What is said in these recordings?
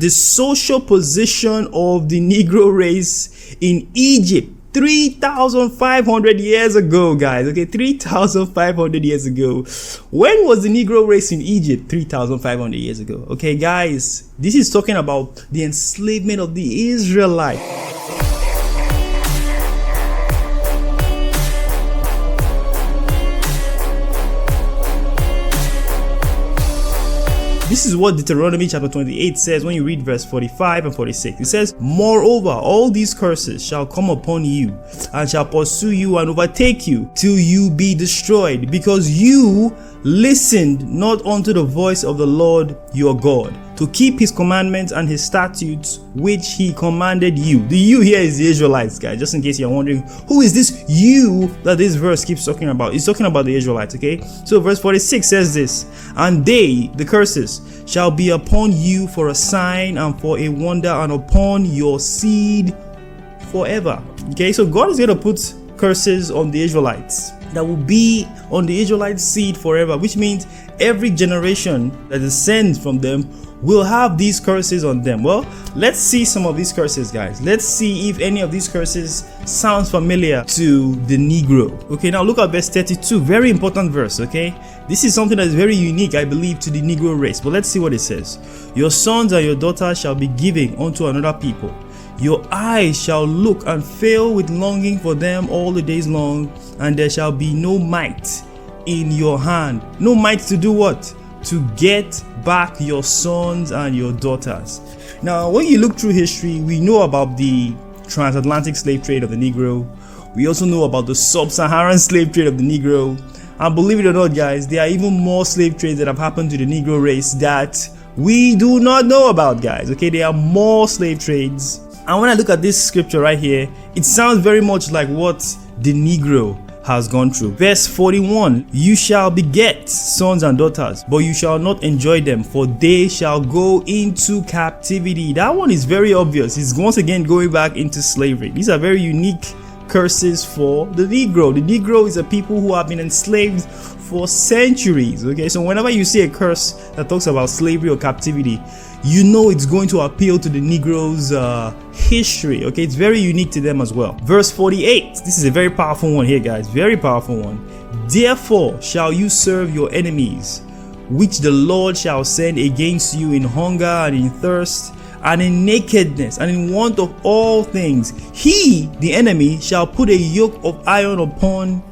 the social position of the Negro race in Egypt 3,500 years ago, guys. Okay, 3,500 years ago. When was the Negro race in Egypt? 3,500 years ago. Okay, guys, this is talking about the enslavement of the Israelite. This is what Deuteronomy chapter 28 says when you read verse 45 and 46. It says, "Moreover, all these curses shall come upon you, and shall pursue you and overtake you, till you be destroyed, because you listened not unto the voice of the Lord your God, to keep his commandments and his statutes which he commanded you." The you here is the Israelites, guys, just in case you're wondering, who is this you that this verse keeps talking about? It's talking about the Israelites, okay? So verse 46 says this, "And they, the curses, shall be upon you for a sign and for a wonder, and upon your seed forever." Okay, so God is going to put curses on the Israelites that will be on the Israelite seed forever, which means every generation that descends from them will have these curses on them. Well, let's see some of these curses, guys. Let's see if any of these curses sounds familiar to the Negro. Okay, now look at verse 32. Very important verse, okay? This is something that is very unique, I believe, to the Negro race. But let's see what it says. "Your sons and your daughters shall be given unto another people. Your eyes shall look and fail with longing for them all the days long, and there shall be no might in your hand." No might to do what? To get back your sons and your daughters. Now, when you look through history, we know about the transatlantic slave trade of the Negro. We also know about the sub-Saharan slave trade of the Negro. And believe it or not, guys, there are even more slave trades that have happened to the Negro race that we do not know about, guys. Okay, there are more slave trades. And when I look at this scripture right here, it sounds very much like what the Negro has gone through. Verse 41, "You shall beget sons and daughters, but you shall not enjoy them, for they shall go into captivity." That one is very obvious. It's once again going back into slavery. These are very unique curses for the Negro. The Negro is a people who have been enslaved for centuries. Okay, so whenever you see a curse that talks about slavery or captivity, you know it's going to appeal to the Negro's history. Okay, it's very unique to them as well. Verse 48, this is a very powerful one here, guys, very powerful one. "Therefore shall you serve your enemies, which the Lord shall send against you in hunger and in thirst and in nakedness and in want of all things. He, the enemy, shall put a yoke of iron upon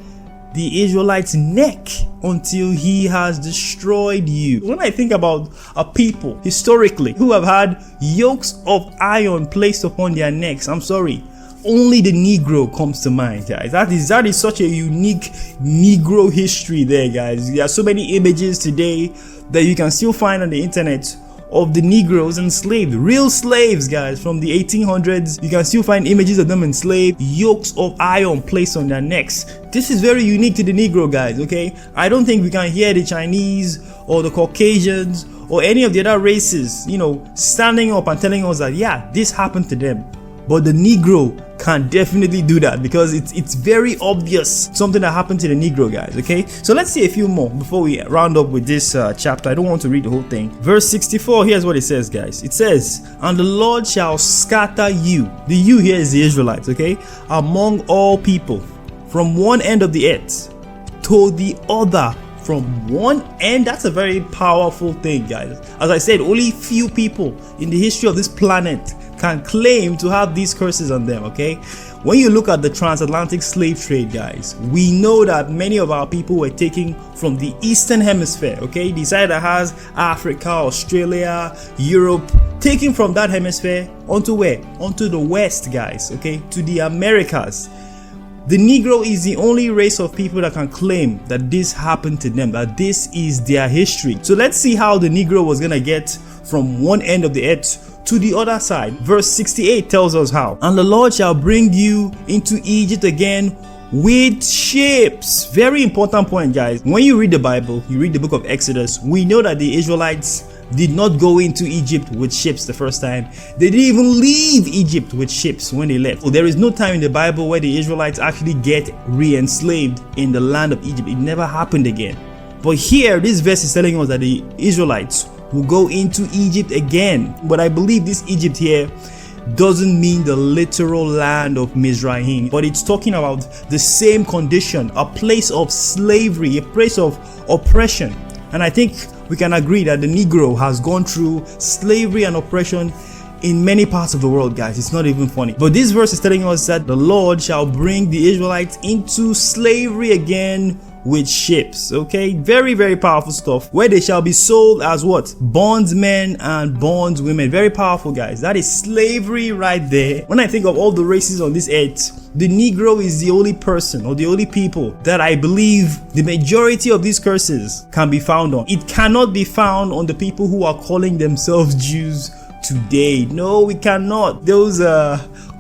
the Israelites' neck until he has destroyed you." When I think about a people historically who have had yokes of iron placed upon their necks, I'm sorry, only the Negro comes to mind, guys. That is such a unique Negro history there, guys. There are so many images today that you can still find on the internet of the Negroes enslaved, real slaves, guys, from the 1800s. You can still find images of them enslaved, yokes of iron placed on their necks. This is very unique to the Negro, guys, okay? I don't think we can hear the Chinese or the Caucasians or any of the other races, standing up and telling us that, yeah, this happened to them. But the Negro can definitely do that, because it's very obvious something that happened to the Negro, guys. Okay, so let's see a few more before we round up with this chapter. I don't want to read the whole thing. Verse 64, here's what it says, guys. It says, "And the Lord shall scatter you." The you here is the Israelites, okay? "Among all people, from one end of the earth to the other." From one end, that's a very powerful thing, guys. As I said, only few people in the history of this planet can claim to have these curses on them, okay? When you look at the transatlantic slave trade, guys, we know that many of our people were taken from the eastern hemisphere, okay? The side that has Africa, Australia, Europe, taken from that hemisphere onto where? Onto the west, guys, okay? To the Americas. The Negro is the only race of people that can claim that this happened to them, that this is their history. So let's see how the Negro was gonna get from one end of the earth to the other side. Verse 68 tells us how. "And the Lord shall bring you into Egypt again with ships." Very important point, guys. When you read the Bible, you read the book of Exodus, we know that the Israelites did not go into Egypt with ships the first time. They didn't even leave Egypt with ships when they left. So there is no time in the Bible where the Israelites actually get re-enslaved in the land of Egypt. It never happened again. But here, this verse is telling us that the Israelites will go into Egypt again. But I believe this Egypt here doesn't mean the literal land of Mizraim, but it's talking about the same condition, a place of slavery, a place of oppression. And I think we can agree that the Negro has gone through slavery and oppression in many parts of the world, guys. It's not even funny. But this verse is telling us that the Lord shall bring the Israelites into slavery again with ships. Okay, very, very powerful stuff, where they shall be sold as what? Bondsmen and bondswomen. Very powerful, guys. That is slavery right there. When I think of all the races on this earth, the Negro is the only person or the only people that I believe the majority of these curses can be found on. It cannot be found on the people who are calling themselves Jews today. No, we cannot. Those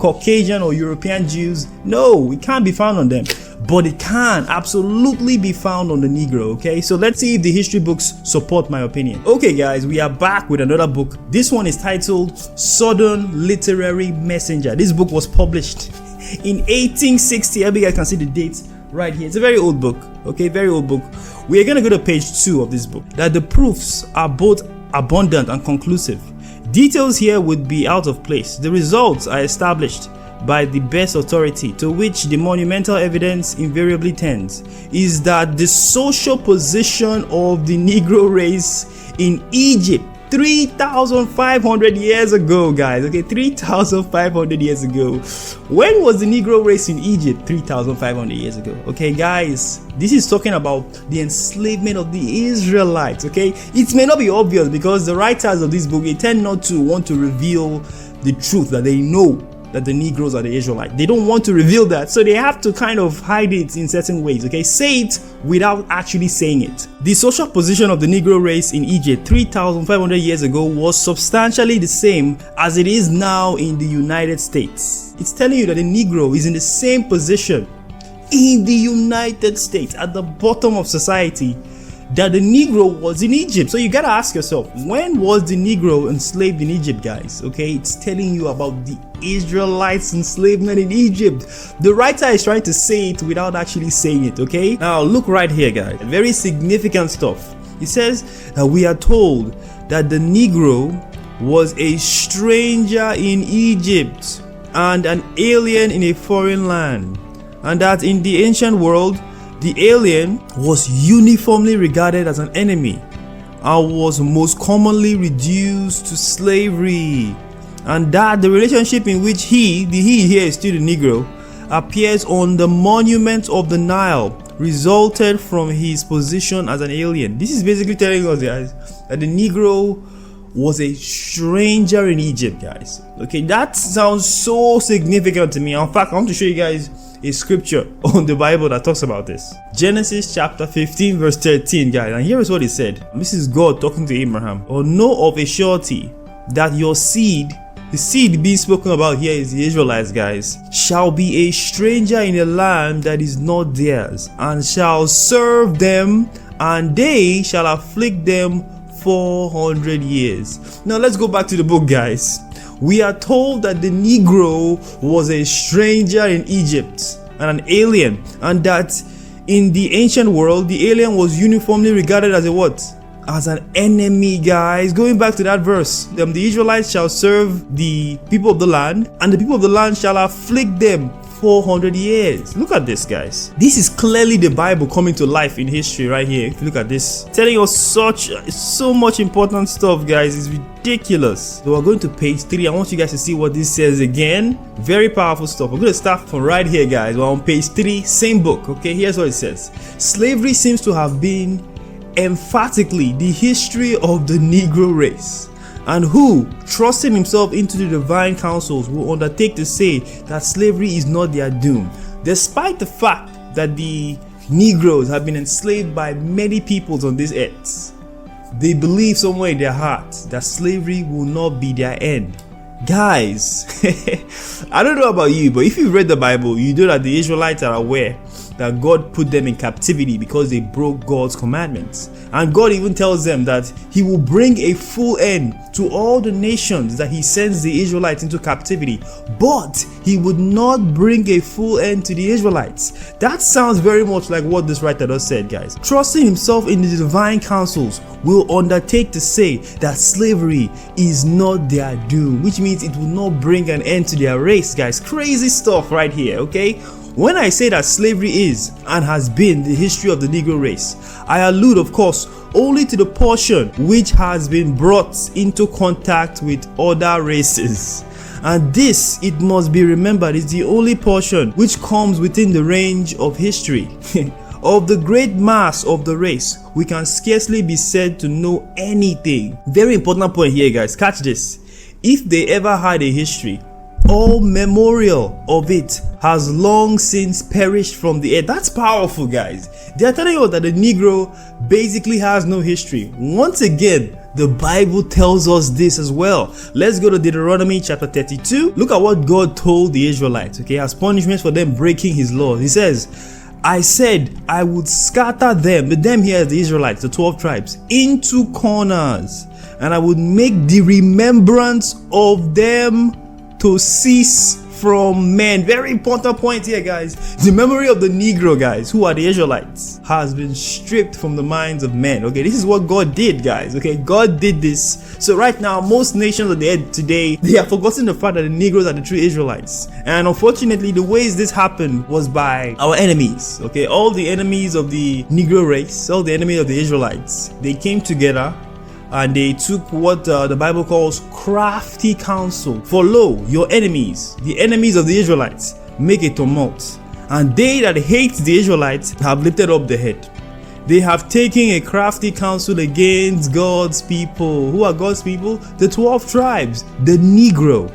Caucasian or European Jews, no, it can't be found on them. But it can absolutely be found on the Negro. Okay, so let's see if the history books support my opinion. Okay guys, we are back with another book. This one is titled Southern Literary Messenger. This book was published in 1860. I think I can see the date right here. It's a very old book. Okay, very old book. We are going to go to page 2 of this book. That the proofs are both abundant and conclusive. Details here would be out of place. The results are established by the best authority, to which the monumental evidence invariably tends, is that the social position of the Negro race in Egypt 3,500 years ago, guys. Okay, 3,500 years ago. When was the Negro race in Egypt? 3,500 years ago. Okay, guys, this is talking about the enslavement of the Israelites. Okay, it may not be obvious because the writers of this book, they tend not to want to reveal the truth that they know, that the Negroes are the Israelites. They don't want to reveal that, so they have to kind of hide it in certain ways. Okay, say it without actually saying it. The social position of the Negro race in Egypt 3,500 years ago was substantially the same as it is now in the United States. It's telling you that the Negro is in the same position in the United States, at the bottom of society, that the Negro was in Egypt. So you gotta ask yourself, when was the Negro enslaved in Egypt, guys? Okay, it's telling you about the Israelites' enslavement in Egypt. The writer is trying to say it without actually saying it. Okay, now look right here, guys. Very significant stuff. It says that we are told that the Negro was a stranger in Egypt and an alien in a foreign land, and that in the ancient world the alien was uniformly regarded as an enemy and was most commonly reduced to slavery, and that the relationship in which the he here is still the Negro, appears on the monuments of the Nile resulted from his position as an alien. This is basically telling us, guys, that the Negro was a stranger in Egypt, guys. Okay, that sounds so significant to me. In fact, I want to show you guys a scripture on the Bible that talks about this. Genesis chapter 15 verse 13, guys, and here is what he said. This is God talking to Abraham. Or know of a surety that your seed, the seed being spoken about here is the Israelites, guys, shall be a stranger in a land that is not theirs, and shall serve them, and they shall afflict them 400 years. Now let's go back to the book, guys. We are told that the Negro was a stranger in Egypt and an alien, and that in the ancient world the alien was uniformly regarded as a what? As an enemy, guys. Going back to that verse, the Israelites shall serve the people of the land, and the people of the land shall afflict them 400 years. Look at this, guys. This is clearly the Bible coming to life in history right here. If you look at this, telling us so much important stuff, guys. It's ridiculous. So we're going to page 3. I want you guys to see what this says again. Very powerful stuff. We're going to start from right here, guys. We're on page 3, same book. Okay, here's what it says. Slavery seems to have been emphatically the history of the Negro race, and who, trusting himself into the divine counsels, will undertake to say that slavery is not their doom, despite the fact that the Negroes have been enslaved by many peoples on this earth. They believe somewhere in their hearts that slavery will not be their end. Guys, I don't know about you, but if you've read the Bible, you know that the Israelites are aware that God put them in captivity because they broke God's commandments. And God even tells them that he will bring a full end to all the nations that he sends the Israelites into captivity, but he would not bring a full end to the Israelites. That sounds very much like what this writer just said, guys. Trusting himself in the divine counsels will undertake to say that slavery is not their doom, which means it will not bring an end to their race, guys. Crazy stuff right here, okay? When I say that slavery is and has been the history of the Negro race, I allude, of course, only to the portion which has been brought into contact with other races. And this, it must be remembered, is the only portion which comes within the range of history. Of the great mass of the race, we can scarcely be said to know anything. Very important point here, guys. Catch this. If they ever had a history, all memorial of it has long since perished from the earth. That's powerful, guys. They are telling you that the Negro basically has no history. Once again, the Bible tells us this as well. Let's go to Deuteronomy chapter 32. Look at what God told the Israelites, okay, as punishment for them breaking his laws. He says, I said I would scatter them, the them here is the Israelites, the 12 tribes, into corners, and I would make the remembrance of them to cease from men. Very important point here, guys. The memory of the Negro, guys, who are the Israelites, has been stripped from the minds of men. Okay, this is what God did, guys. Okay, God did this. So right now, most nations of the earth today, they have forgotten the fact that the Negroes are the true Israelites. And unfortunately, the ways this happened was by our enemies. Okay, all the enemies of the Negro race, all the enemies of the Israelites, they came together and they took what the Bible calls crafty counsel. For lo, your enemies, the enemies of the Israelites, make a tumult, and they that hate the Israelites have lifted up the head. They have taken a crafty counsel against God's people. Who are God's people? The 12 tribes, the Negro,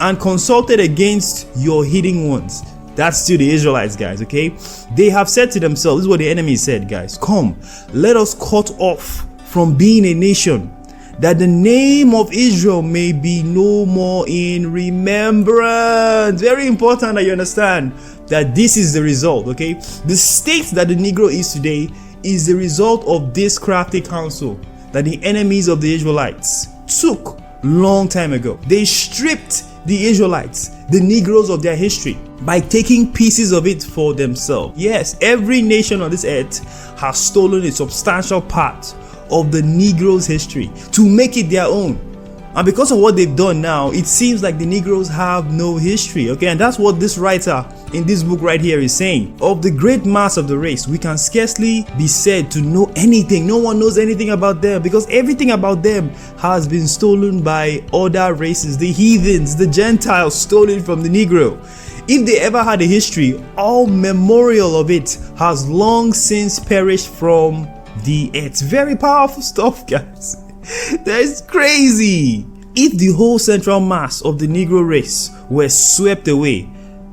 and consulted against your hidden ones. That's still the Israelites, guys, okay? They have said to themselves, this is what the enemy said, guys, come, let us cut off from being a nation, that the name of Israel may be no more in remembrance. Very important that you understand that this is the result, okay? The state that the Negro is today is the result of this crafty counsel that the enemies of the Israelites took long time ago. They stripped the Israelites, the Negroes, of their history by taking pieces of it for themselves. Yes, every nation on this earth has stolen a substantial part of the Negroes' history to make it their own. And because of what they've done now, it seems like the Negroes have no history, okay? And that's what this writer in this book right here is saying. Of the great mass of the race, we can scarcely be said to know anything. No one knows anything about them because everything about them has been stolen by other races. The heathens, the Gentiles, stole it from the Negro. If they ever had a history, all memorial of it has long since perished from the earth. Very powerful stuff, guys. That's crazy. If the whole central mass of the Negro race were swept away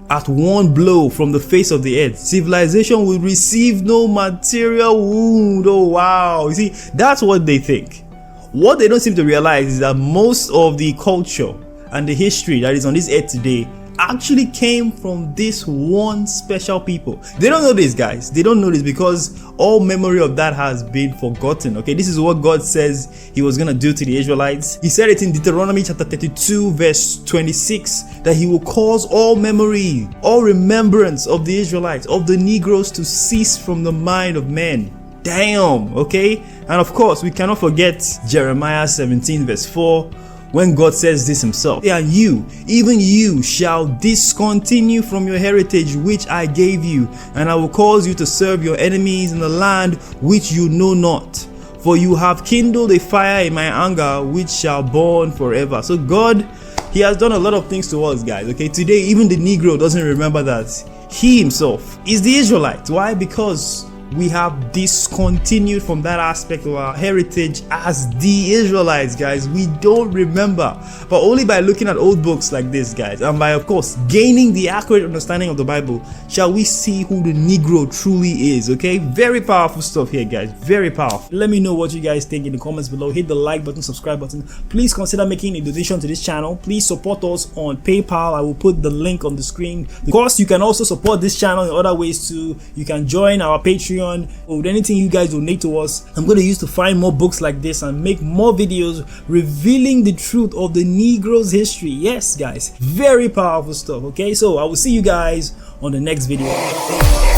at one blow from the face of the earth, civilization would receive no material wound. Oh wow. You see, that's what they think. What they don't seem to realize is that most of the culture and the history that is on this earth today actually came from this one special people. They don't know this, guys. They don't know this because all memory of that has been forgotten. Okay, this is what God says he was gonna do to the Israelites. He said it in Deuteronomy chapter 32 verse 26 that he will cause all memory, all remembrance of the Israelites, of the Negroes, to cease from the mind of men. Damn. Okay, and of course we cannot forget Jeremiah 17 verse 4, when God says this himself. And you, even you, shall discontinue from your heritage which I gave you, and I will cause you to serve your enemies in the land which you know not. For you have kindled a fire in my anger which shall burn forever. So God, he has done a lot of things to us, guys. Okay, today even the Negro doesn't remember that he himself is the Israelite. Why? Because we have discontinued from that aspect of our heritage as the Israelites, guys. We don't remember, but only by looking at old books like this, guys, and by, of course, gaining the accurate understanding of the Bible, shall we see who the Negro truly is. Okay, very powerful stuff here, guys. Very powerful. Let me know what you guys think in the comments below. Hit the like button, subscribe button. Please consider making a donation to this channel. Please support us on PayPal. I will put the link on the screen. Of course, you can also support this channel in other ways too. You can join our Patreon Patreon, or with anything you guys donate to us, I'm going to use to find more books like this and make more videos revealing the truth of the Negro's history. Yes, guys, very powerful stuff. Okay, so I will see you guys on the next video.